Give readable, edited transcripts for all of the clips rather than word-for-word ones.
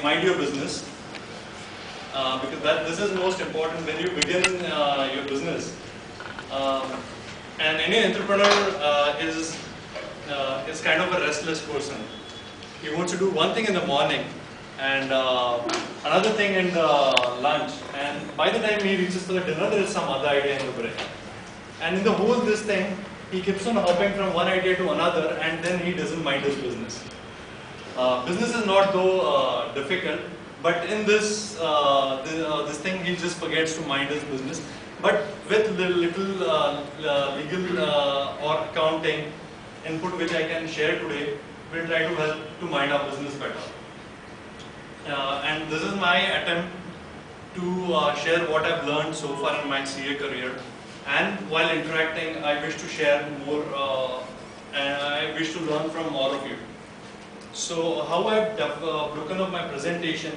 mind your business, because this is most important when you begin your business. And any entrepreneur is kind of a restless person. He wants to do one thing in the morning and another thing in the lunch, and by the time he reaches for the dinner, there is some other idea in the brain. And in the whole this thing, he keeps on hopping from one idea to another, and then he doesn't mind his business. Business is not though difficult, but in this this thing he just forgets to mind his business. But with the little legal or accounting input which I can share today, we'll try to help to mind our business better. And this is my attempt to share what I've learned so far in my CA career. And while interacting, I wish to share more and I wish to learn from all of you. So how I've broken up my presentation,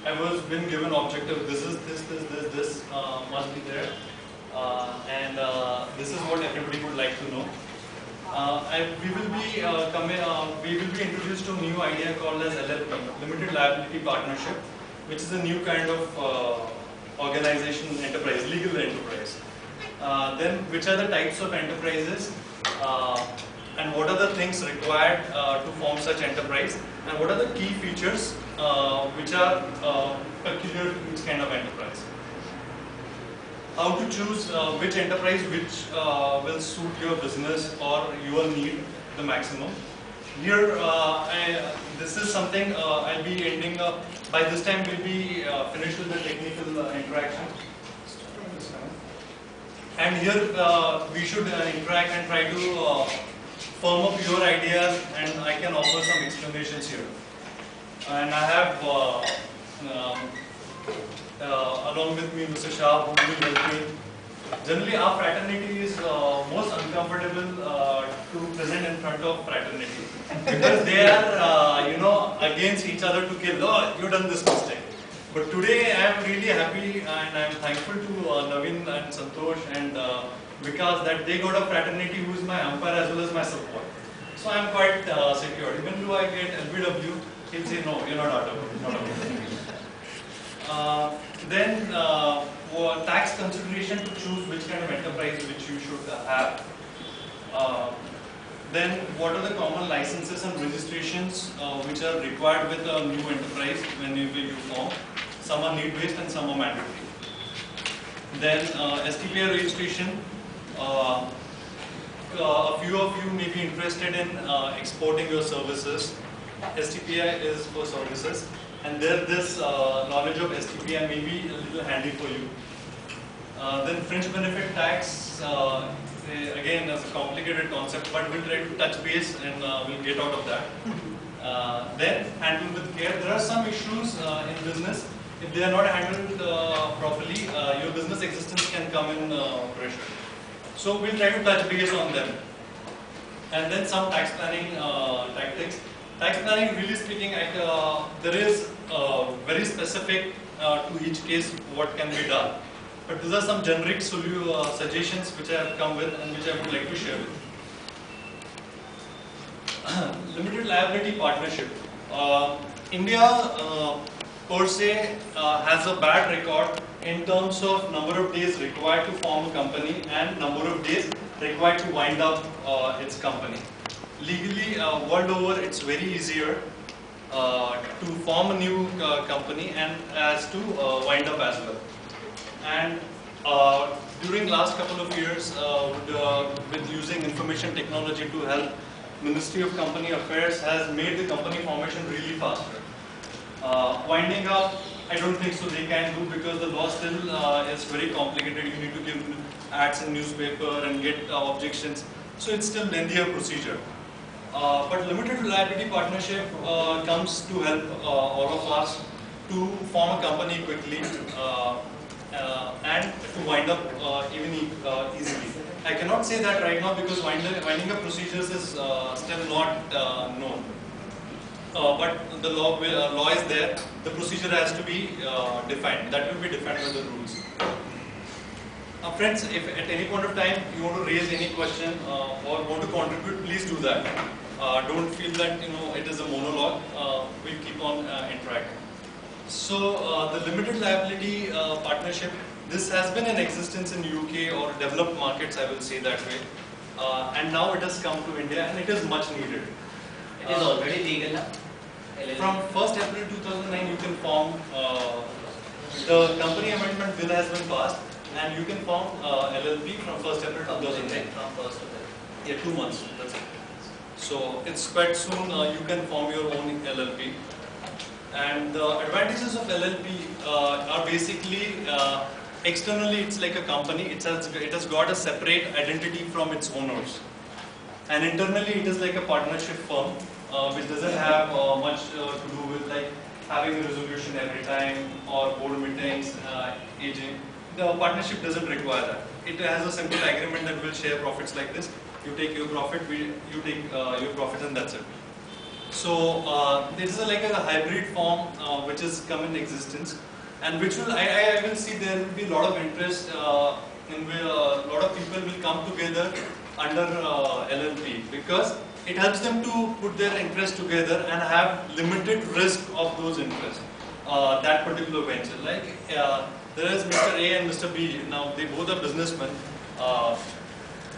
I was been given objective, this must be there, and this is what everybody would like to know. We will be introduced to a new idea called as LLP, Limited Liability Partnership, which is a new kind of organization, enterprise, legal enterprise. Then which are the types of enterprises, and what are the things required to form such enterprise, and what are the key features which are peculiar to each kind of enterprise. How to choose which enterprise will suit your business or your need the maximum. Here, this is something I'll be ending up. By this time, we'll be finished with the technical interaction. And here, we should interact and try to firm up your ideas, and I can offer some explanations here. And I have along with me Mr. Shah, who will help me. Generally, our fraternity is most uncomfortable to present in front of fraternity because they are, against each other to kill. Oh, you've done this mistake. But today, I am really happy and I am thankful to Naveen and Santosh and Vikas that they got a fraternity who is my umpire as well as my support. So I am quite secure. Even though I get LBW, he'll say, no, you're not out of it. Then tax consideration to choose which kind of enterprise which you should have. Then what are the common licenses and registrations which are required with a new enterprise when you form. Some are need-based and some are mandatory. Then STPI registration. A few of you may be interested in exporting your services. STPI is for services. And there, this knowledge of STPI may be a little handy for you. Then fringe benefit tax, again, is a complicated concept, but we'll try to touch base and we'll get out of that. Then handle with care. There are some issues in business. If they are not handled properly, your business existence can come in pressure. So we'll try to touch base on them. And then some tax planning tactics. Tax planning, really speaking, there is very specific to each case what can be done. But these are some generic suggestions which I have come with and which I would like to share with you. Limited liability partnership. India per se has a bad record in terms of number of days required to form a company and number of days required to wind up its company. Legally, world over, it's very easier to form a new company and as to wind up as well. And during last couple of years, with using information technology to help, Ministry of Company Affairs has made the company formation really faster. Winding up, I don't think so they can do because the law still is very complicated. You need to give ads in newspaper and get objections. So it's still lengthier procedure. But limited liability partnership comes to help all of us to form a company quickly and to wind up even easily. I cannot say that right now because winding up procedures is still not known. But the law is there. The procedure has to be defined. That will be defined by the rules. Friends, if at any point of time you want to raise any question or want to contribute, please do that. Don't feel that it is a monologue. We'll keep keep on interacting. So the limited liability partnership, this has been in existence in UK or developed markets, I will say that way. And now it has come to India and it is much needed. It is already legal now? From 1st April 2009 you can form, the company amendment bill has been passed and you can form LLP from 1st April 2009. From 1st April. Yeah, 2 months, that's it. So it's quite soon you can form your own LLP. And the advantages of LLP are basically, externally it's like a company, it has got a separate identity from its owners. And internally it is like a partnership firm, which doesn't have much to do with like having a resolution every time or board meetings, aging. The partnership doesn't require that. It has a simple agreement that will share profits like this. You take your profit, you take your profit, and that's it. So this is like a hybrid form which has come in existence, and which will I will see there will be a lot of interest in a lot of people will come together under LLP, because it helps them to put their interests together and have limited risk of those interests. That particular venture, like there is Mr. A and Mr. B. Now they both are businessmen.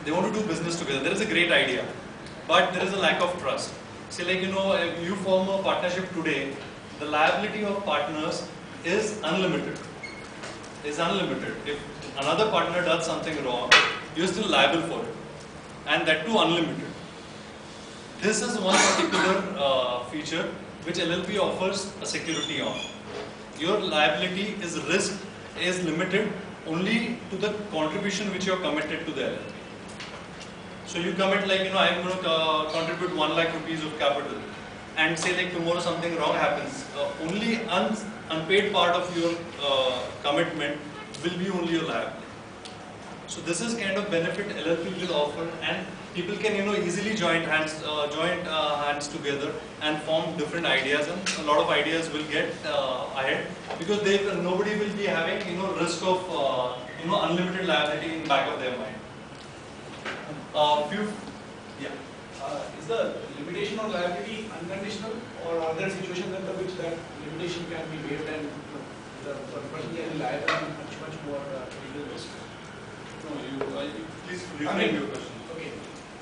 They want to do business together. There is a great idea, but there is a lack of trust. Say like, if you form a partnership today, the liability of partners is unlimited. If another partner does something wrong, you're still liable for it, and that too unlimited. This is one particular feature which LLP offers a security on. Your liability is limited only to the contribution which you are committed to the LLP. So you commit like, I am going to contribute 1 lakh rupees of capital, and say like tomorrow something wrong happens, only unpaid part of your commitment will be only your liability. So this is kind of benefit LLP will offer, and people can easily join hands together and form different ideas, and a lot of ideas will get ahead, because nobody will be having risk of unlimited liability in back of their mind. Is the limitation on liability unconditional, or are there situations under which that limitation can be waived and the person can be liable and much more legal risk? No, please reframe your question. Okay.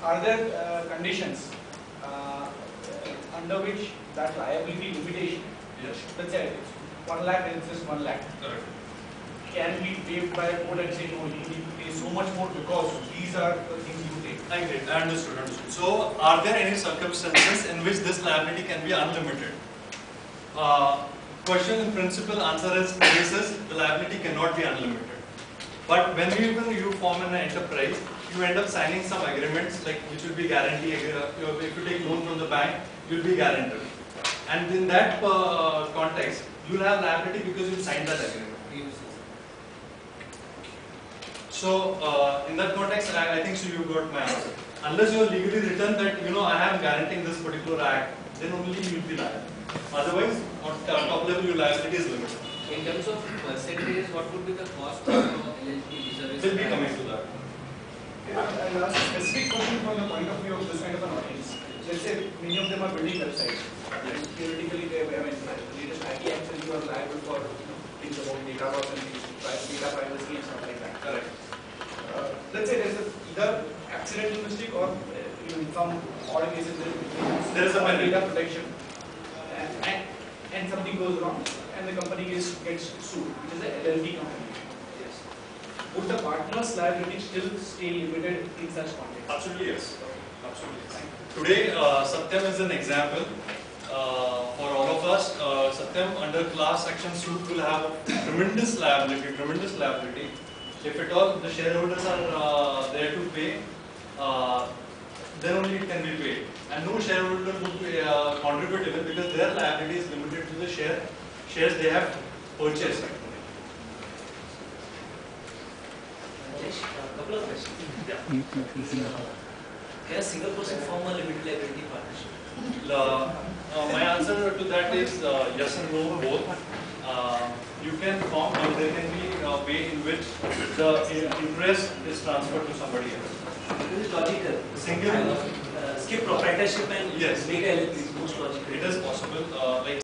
Are there conditions under which that liability limitation, yes, let's say 1 lakh and it's just 1 lakh, correct, can be waived by a court and say, no, you need to pay so much more because these are the things you take? I understood. So, are there any circumstances in which this liability can be unlimited? Question in principle, answer is cases the liability cannot be unlimited. But when you form an enterprise, you end up signing some agreements like which will be guarantee. If you take loan from the bank, you will be guarantor. And in that context, you will have liability because you signed that agreement. So in that context, I think so you got my answer. Unless you are legally written that I am guaranteeing this particular act, then only you will be liable. Otherwise, on top level, your liability is limited. In terms of percentages, what would be the cost of LLP service? We'll be coming to that. I'll ask a specific question from the point of view of this kind of an audience. Let's say many of them are building websites. Yes. Theoretically, the latest IT Act says you are liable for things about data loss and things, data privacy and stuff like that. Correct. Let's say there is either accidental mistake or in some odd cases there is a data protection, and something goes wrong and the company gets sued, which is an LLP company. Yes. Would the partner's liability still stay limited in such context? Absolutely yes. Absolutely. Today, Satyam is an example for all of us. Satyam under class action suit will have tremendous liability. If at all the shareholders are there to pay, then only it can be paid. And no shareholder would contribute even because their liability is limited to the shares they have purchased. A couple of questions. Can a single person form a limited liability partnership? My answer to that is yes and no, both. You can form, but there can be a way in which the interest is transferred to somebody else. This is logical. Single skip proprietorship and yes, make a LLP. Most logical. it is possible. Like